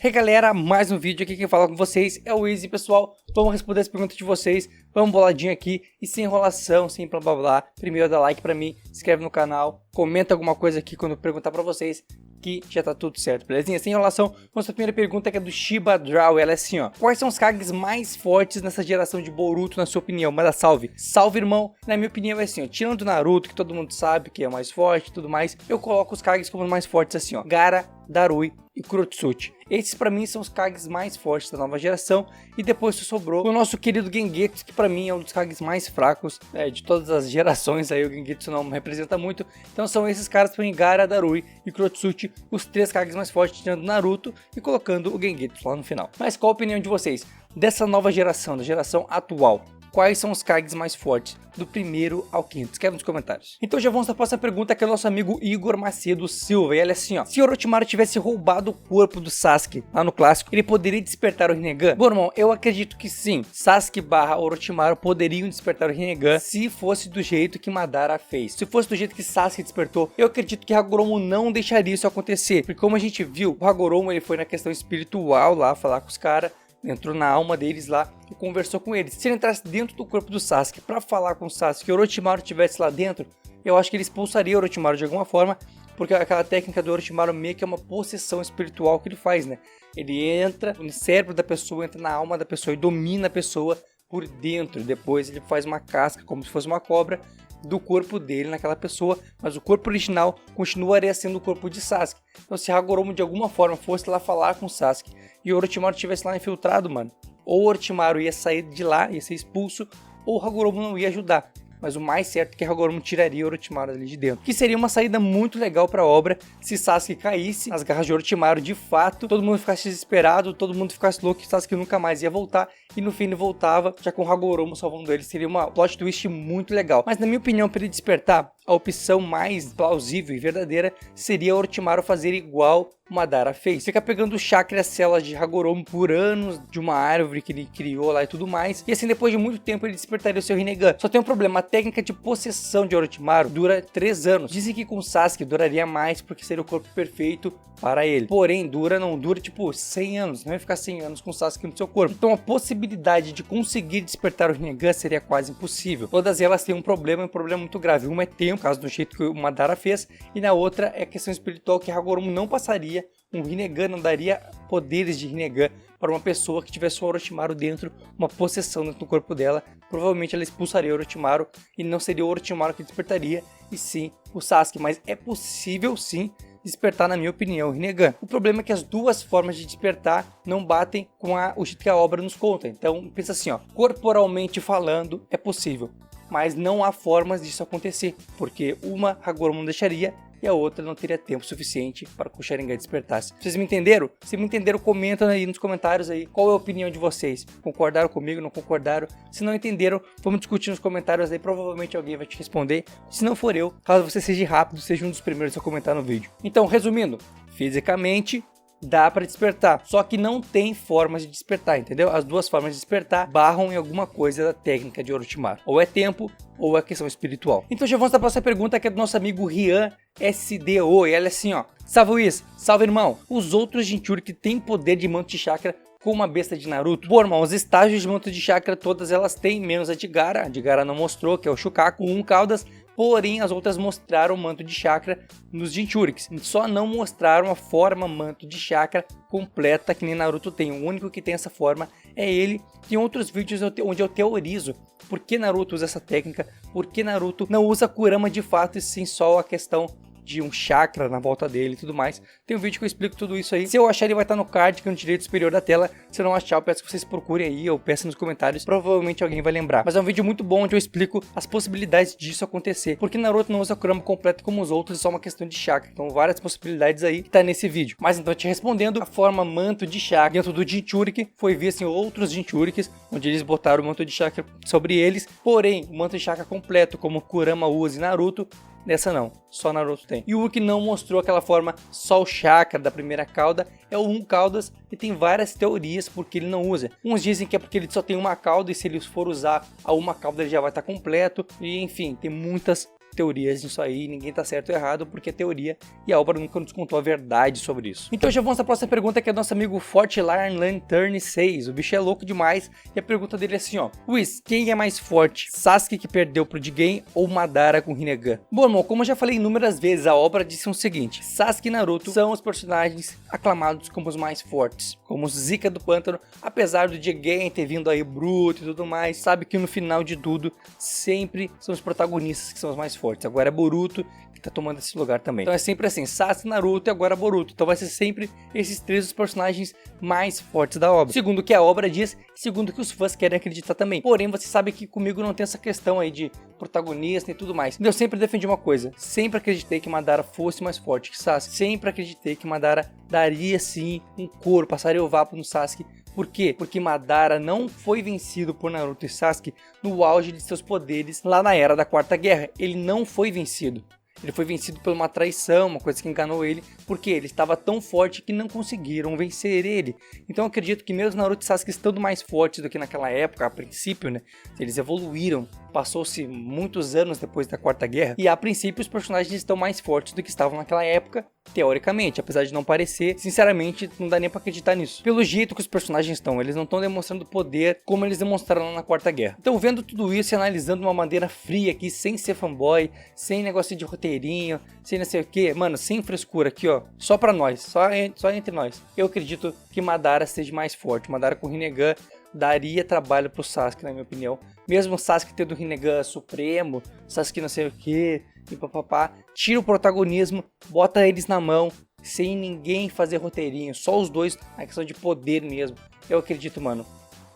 Hey galera, mais um vídeo aqui, quem fala com vocês é o Easy, pessoal. Vamos responder as perguntas de vocês, vamos boladinho aqui e sem enrolação, sem blá blá blá. Primeiro dá like pra mim, se inscreve no canal, comenta alguma coisa aqui quando eu perguntar pra vocês que já tá tudo certo, belezinha? Sem enrolação, nossa primeira pergunta que é do Shiba Draw, ela é assim, ó. Quais são os Kages mais fortes nessa geração de Boruto, na sua opinião? Manda salve. Salve, irmão. Na minha opinião é assim, ó. Tirando o Naruto, que todo mundo sabe que é mais forte e tudo mais, eu coloco os Kages como os mais fortes assim, ó. Gaara, Darui e Kurotsuchi. Esses pra mim são os Kages mais fortes da nova geração. E depois sobrou o nosso querido Gengetsu, que pra mim é um dos Kages mais fracos de todas as gerações. Aí o Gengetsu não me representa muito. Então são esses caras pra mim, Gaara, Darui e Kurotsuchi, os três Kages mais fortes, tirando o Naruto e colocando o Gengetsu lá no final. Mas qual a opinião de vocês dessa nova geração, da geração atual? Quais são os Kages mais fortes, do primeiro ao quinto? Escreve nos comentários. Então já vamos para a próxima pergunta, que é o nosso amigo Igor Macedo Silva. E ele é assim, ó. Se Orochimaru tivesse roubado o corpo do Sasuke lá no clássico, ele poderia despertar o Rinnegan? Bom, irmão, eu acredito que sim. Sasuke barra Orochimaru poderiam despertar o Rinnegan se fosse do jeito que Madara fez. Se fosse do jeito que Sasuke despertou, eu acredito que Hagoromo não deixaria isso acontecer. Porque como a gente viu, o Hagoromo ele foi na questão espiritual lá, falar com os caras. Entrou na alma deles lá e conversou com eles. Se ele entrasse dentro do corpo do Sasuke para falar com o Sasuke e o Orochimaru estivesse lá dentro, eu acho que ele expulsaria o Orochimaru de alguma forma, porque aquela técnica do Orochimaru meio que é uma possessão espiritual que ele faz, né? Ele entra no cérebro da pessoa, entra na alma da pessoa e domina a pessoa por dentro. Depois ele faz uma casca, como se fosse uma cobra, do corpo dele naquela pessoa, mas o corpo original continuaria sendo o corpo de Sasuke. Então se Hagoromo de alguma forma fosse lá falar com o Sasuke e o Orochimaru estivesse lá infiltrado, mano, ou o Orochimaru ia sair de lá, ia ser expulso, ou o Hagoromo não ia ajudar. Mas o mais certo é que Hagoromo tiraria o Orochimaru ali de dentro. Que seria uma saída muito legal para a obra se Sasuke caísse nas garras de Orochimaru de fato, todo mundo ficasse desesperado, todo mundo ficasse louco, que Sasuke nunca mais ia voltar. E no fim ele voltava, já com o Hagoromo salvando ele. Seria uma plot twist muito legal. Mas na minha opinião, para ele despertar, a opção mais plausível e verdadeira seria Orochimaru fazer igual Madara fez. Fica pegando o chakra e as células de Hagoromo por anos de uma árvore que ele criou lá e tudo mais. E assim, depois de muito tempo, ele despertaria o seu Rinnegan. Só tem um problema, a técnica de possessão de Orochimaru dura 3 anos. Dizem que com Sasuke duraria mais, porque seria o corpo perfeito para ele. Porém, não dura tipo 100 anos. Não vai ficar 100 anos com Sasuke no seu corpo. Então a possibilidade de conseguir despertar o Rinnegan seria quase impossível. Todas elas têm um problema muito grave. Uma é tempo, no caso do jeito que o Madara fez. E na outra é a questão espiritual, que Hagoromo não passaria um Rinnegan, não daria poderes de Rinnegan para uma pessoa que tivesse o Orochimaru dentro, uma possessão dentro do corpo dela. Provavelmente ela expulsaria o Orochimaru e não seria o Orochimaru que despertaria, e sim o Sasuke. Mas é possível sim despertar, na minha opinião, o Rinnegan. O problema é que as duas formas de despertar não batem com o jeito que a obra nos conta. Então pensa assim, ó, corporalmente falando é possível, mas não há formas disso acontecer, porque uma Hagoromo não deixaria e a outra não teria tempo suficiente para que o Sharingan despertasse. Vocês me entenderam? Se me entenderam, comentam aí nos comentários aí qual é a opinião de vocês. Concordaram comigo, não concordaram? Se não entenderam, vamos discutir nos comentários aí, provavelmente alguém vai te responder. Se não for eu, caso você seja rápido, seja um dos primeiros a comentar no vídeo. Então, resumindo, fisicamente dá para despertar, só que não tem formas de despertar, entendeu? As duas formas de despertar barram em alguma coisa da técnica de Orochimaru. Ou é tempo, ou é questão espiritual. Então já vamos para a próxima pergunta, que é do nosso amigo Rian SDO. E ela é assim, ó. Salve Luiz, salve irmão. Os outros Jinchuriki têm poder de manto de chakra como a besta de Naruto? Bom, irmão, os estágios de manto de chakra todas elas têm, menos a de Gaara. A de Gaara não mostrou, que é o Shukaku, um Caudas. Porém, as outras mostraram o manto de chakra nos Jinchuriks. Só não mostraram a forma manto de chakra completa que nem Naruto tem. O único que tem essa forma é ele. Tem outros vídeos onde eu teorizo por que Naruto usa essa técnica, por que Naruto não usa Kurama de fato, e sim só a questão de um chakra na volta dele e tudo mais. Tem um vídeo que eu explico tudo isso aí. Se eu achar, ele vai estar no card, que é no direito superior da tela. Se eu não achar, eu peço que vocês procurem aí, ou peçam nos comentários. Provavelmente alguém vai lembrar. Mas é um vídeo muito bom, onde eu explico as possibilidades disso acontecer. Porque Naruto não usa Kurama completo como os outros, é só uma questão de chakra. Então várias possibilidades aí que tá nesse vídeo. Mas então, te respondendo, a forma manto de chakra dentro do Jinchuriki foi visto em outros Jinchurikis, onde eles botaram o manto de chakra sobre eles. Porém, o manto de chakra completo, como Kurama usa e Naruto, nessa não, só Naruto tem. E o que não mostrou aquela forma só o chakra da primeira cauda é o um caudas, e tem várias teorias porque ele não usa. Uns dizem que é porque ele só tem uma cauda, e se ele for usar a uma cauda ele já vai estar completo, e enfim, tem muitas teorias nisso aí, ninguém tá certo ou errado, porque é teoria e a obra nunca nos contou a verdade sobre isso. Então já vamos à próxima pergunta, que é do nosso amigo Fortline Lantern 6. O bicho é louco demais e a pergunta dele é assim, ó: Whis, quem é mais forte? Sasuke que perdeu pro Jigen ou Madara com Rinnegan? Bom, irmão, como eu já falei inúmeras vezes, a obra disse o seguinte: Sasuke e Naruto são os personagens aclamados como os mais fortes, como os Zika do Pântano, apesar do Jigen ter vindo aí bruto e tudo mais, sabe que no final de tudo sempre são os protagonistas que são os mais fortes. Agora é Boruto que tá tomando esse lugar também. Então é sempre assim, Sasuke, Naruto e agora Boruto. Então vai ser sempre esses três os personagens mais fortes da obra. Segundo o que a obra diz, segundo o que os fãs querem acreditar também. Porém, você sabe que comigo não tem essa questão aí de protagonista e tudo mais. Eu sempre defendi uma coisa, sempre acreditei que Madara fosse mais forte que Sasuke. Sempre acreditei que Madara daria sim um couro, passaria o vapo no Sasuke. Por quê? Porque Madara não foi vencido por Naruto e Sasuke no auge de seus poderes lá na Era da Quarta Guerra. Ele não foi vencido. Ele foi vencido por uma traição, uma coisa que enganou ele, porque ele estava tão forte que não conseguiram vencer ele. Então eu acredito que mesmo Naruto e Sasuke estando mais fortes do que naquela época, a princípio, né? Eles evoluíram, passou-se muitos anos depois da Quarta Guerra, e a princípio os personagens estão mais fortes do que estavam naquela época, teoricamente, apesar de não parecer. Sinceramente, não dá nem pra acreditar nisso. Pelo jeito que os personagens estão, eles não estão demonstrando poder como eles demonstraram lá na Quarta Guerra. Então, vendo tudo isso e analisando de uma maneira fria aqui, sem ser fanboy, sem negócio de roteirinho, sem não sei o que, mano, sem frescura aqui, ó, só pra nós, só entre nós. Eu acredito que Madara seja mais forte. Madara com Rinnegan daria trabalho pro Sasuke, na minha opinião. Mesmo o Sasuke tendo o Rinnegan supremo, Sasuke não sei o que, e papapá, tira o protagonismo, bota eles na mão, sem ninguém fazer roteirinho, só os dois, a questão de poder mesmo. Eu acredito, mano,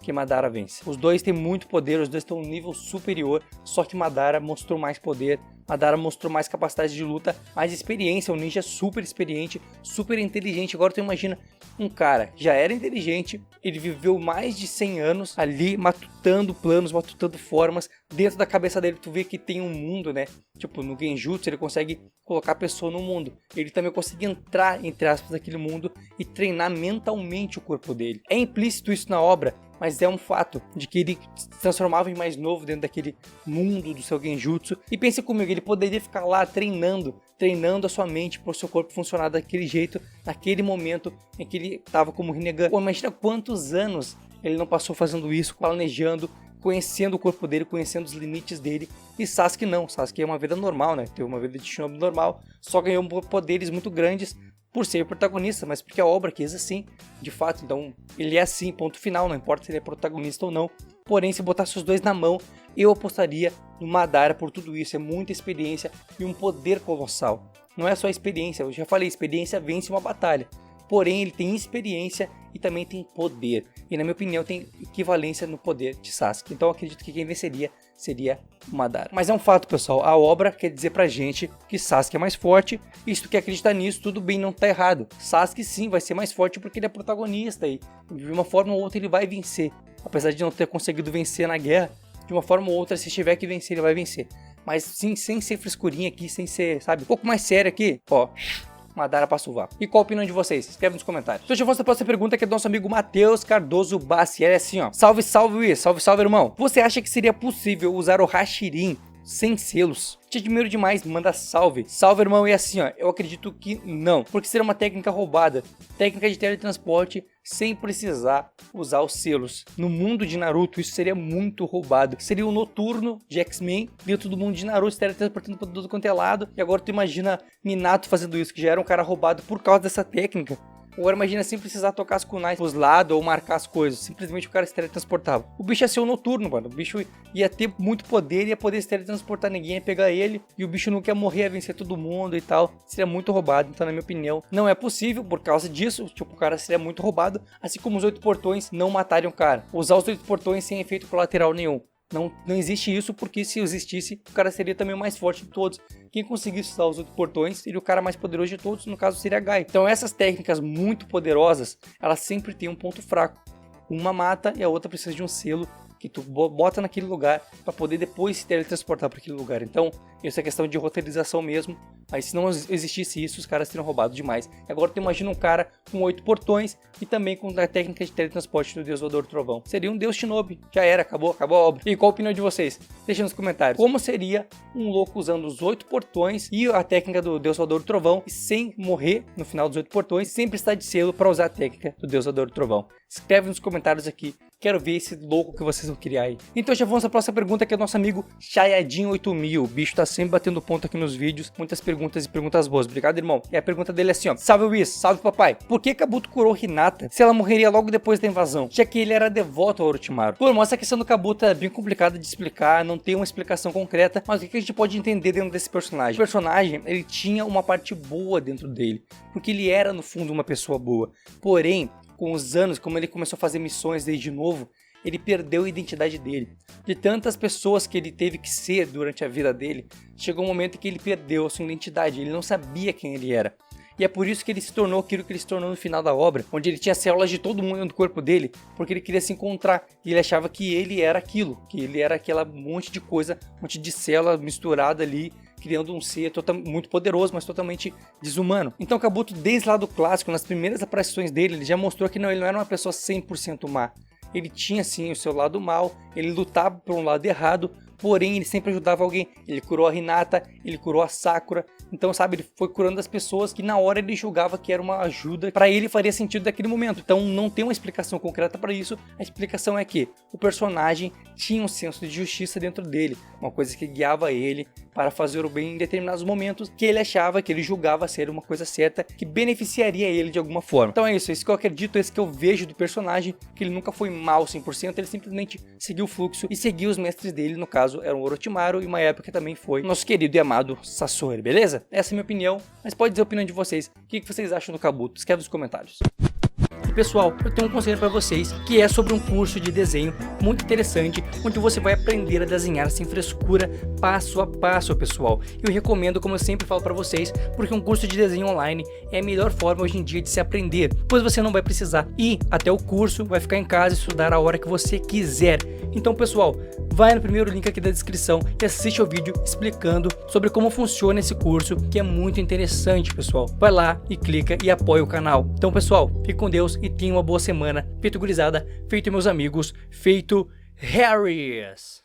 que Madara vence. Os dois têm muito poder, os dois estão um nível superior, só que Madara mostrou mais poder, Madara mostrou mais capacidade de luta, mais experiência, um ninja super experiente, super inteligente. Agora tu imagina, um cara já era inteligente, ele viveu mais de 100 anos ali matutando planos, matutando formas, dentro da cabeça dele tu vê que tem um mundo, né? Tipo, no Genjutsu ele consegue colocar a pessoa no mundo, ele também consegue entrar, entre aspas, naquele mundo e treinar mentalmente o corpo dele. É implícito isso na obra, mas é um fato de que ele se transformava em mais novo dentro daquele mundo do seu Genjutsu. E pense comigo, ele poderia ficar lá treinando a sua mente para o seu corpo funcionar daquele jeito, naquele momento em que ele estava como Rinnegan. Pô, imagina quantos anos ele não passou fazendo isso, planejando, conhecendo o corpo dele, conhecendo os limites dele. E Sasuke não, Sasuke é uma vida normal, né? Teve uma vida de shinobi normal, só ganhou poderes muito grandes por ser o protagonista, mas porque a obra quis assim, de fato. Então ele é assim, ponto final, não importa se ele é protagonista ou não. Porém, se botasse os dois na mão, eu apostaria no Madara por tudo isso. É muita experiência e um poder colossal. Não é só experiência, eu já falei, experiência vence uma batalha. Porém, ele tem experiência e também tem poder. E na minha opinião tem equivalência no poder de Sasuke. Então eu acredito que quem venceria seria Madara. Mas é um fato, pessoal, a obra quer dizer pra gente que Sasuke é mais forte. E se tu quer acreditar nisso, tudo bem, não tá errado. Sasuke sim vai ser mais forte porque ele é protagonista e de uma forma ou outra ele vai vencer. Apesar de não ter conseguido vencer na guerra, de uma forma ou outra, se tiver que vencer, ele vai vencer. Mas sim, sem ser frescurinha aqui, sem ser, sabe, um pouco mais sério aqui, ó, Madara passa o vácuo. E qual a opinião de vocês? Escreve nos comentários. Então, já vou para a próxima pergunta, que é do nosso amigo Matheus Cardoso Bassi. Ele é assim, ó: salve, salve, Will. Salve, salve, irmão. Você acha que seria possível usar o Hashirin sem selos? Te admiro demais, manda salve. Salve, irmão. E assim, ó, eu acredito que não, porque seria uma técnica roubada, técnica de teletransporte sem precisar usar os selos. No mundo de Naruto, isso seria muito roubado. Seria o Noturno de X-Men dentro do mundo de Naruto, se teletransportando para tudo quanto é lado. E agora tu imagina Minato fazendo isso, que já era um cara roubado por causa dessa técnica. Agora imagina sem precisar tocar as kunais pros lados ou marcar as coisas. Simplesmente o cara se teletransportava. O bicho ia ser o Noturno, mano. O bicho ia ter muito poder, ia poder se teletransportar, ninguém ia pegar ele. E o bicho não quer morrer, ia vencer todo mundo e tal. Seria muito roubado. Então, na minha opinião, não é possível por causa disso. Tipo, o cara seria muito roubado. Assim como os 8 portões não matarem o cara. Usar os 8 portões sem efeito colateral nenhum. Não existe isso, porque se existisse, o cara seria também o mais forte de todos. Quem conseguisse usar os 8 portões seria o cara mais poderoso de todos, no caso seria Gai. Então essas técnicas muito poderosas, elas sempre têm um ponto fraco. Uma mata e a outra precisa de um selo que tu bota naquele lugar para poder depois se teletransportar para aquele lugar. Então, isso é questão de roteirização mesmo. Mas se não existisse isso, os caras teriam roubado demais. Agora tu imagina um cara com 8 portões e também com a técnica de teletransporte do Deus Voador Trovão. Seria um Deus Shinobi. Já era, acabou a obra. E qual a opinião de vocês? Deixa nos comentários. Como seria um louco usando os 8 portões e a técnica do Deus Voador Trovão e sem morrer no final dos 8 portões, sempre está de selo para usar a técnica do Deus Voador Trovão? Escreve nos comentários aqui. Quero ver esse louco que vocês vão criar aí. Então já vamos à próxima pergunta, que é do nosso amigo Chayadin8000. O bicho tá sempre batendo ponto aqui nos vídeos. Muitas perguntas e perguntas boas. Obrigado, irmão. E a pergunta dele é assim, ó. Salve, Whis. Salve, papai. Por que Kabuto curou Hinata se ela morreria logo depois da invasão? Já que ele era devoto ao Orochimaru. Pô, irmão, essa questão do Kabuto é bem complicada de explicar. Não tem uma explicação concreta. Mas o que a gente pode entender dentro desse personagem? O personagem, ele tinha uma parte boa dentro dele. Porque ele era, no fundo, uma pessoa boa. Porém, com os anos, como ele começou a fazer missões desde novo, ele perdeu a identidade dele. De tantas pessoas que ele teve que ser durante a vida dele, chegou um momento em que ele perdeu a sua identidade, ele não sabia quem ele era. E é por isso que ele se tornou aquilo que ele se tornou no final da obra, onde ele tinha células de todo mundo no corpo dele, porque ele queria se encontrar. E ele achava que ele era aquilo, que ele era aquela monte de coisa, um monte de célula misturada ali, criando um ser muito poderoso, mas totalmente desumano. Então Kabuto, desde lá do clássico, nas primeiras aparições dele, ele já mostrou que ele não era uma pessoa 100% má. Ele tinha sim o seu lado mal, ele lutava por um lado errado, porém ele sempre ajudava alguém. Ele curou a Hinata, ele curou a Sakura. Então, sabe, ele foi curando as pessoas que na hora ele julgava que era uma ajuda, para ele faria sentido naquele momento. Então não tem uma explicação concreta para isso. A explicação é que o personagem tinha um senso de justiça dentro dele, uma coisa que guiava ele para fazer o bem em determinados momentos, que ele achava, que ele julgava ser uma coisa certa, que beneficiaria ele de alguma forma. Então é isso que eu acredito, é isso que eu vejo do personagem, que ele nunca foi mal 100%, ele simplesmente seguiu o fluxo e seguiu os mestres dele, no caso era o Orochimaru, e uma época também foi nosso querido e amado Sasori, beleza? Essa é a minha opinião, mas pode dizer a opinião de vocês. O que vocês acham do Kabuto? Escreve nos comentários. E pessoal, eu tenho um conselho para vocês, que é sobre um curso de desenho muito interessante, onde você vai aprender a desenhar sem frescura, passo a passo, pessoal. Eu recomendo, como eu sempre falo para vocês, porque um curso de desenho online é a melhor forma hoje em dia de se aprender, pois você não vai precisar ir até o curso, vai ficar em casa e estudar a hora que você quiser. Então, pessoal, vai no primeiro link aqui da descrição e assiste ao vídeo explicando sobre como funciona esse curso, que é muito interessante, pessoal. Vai lá e clica e apoia o canal. Então, pessoal, fique com Deus e tenha uma boa semana. Feito gurizada, feito meus amigos, feito Harrys.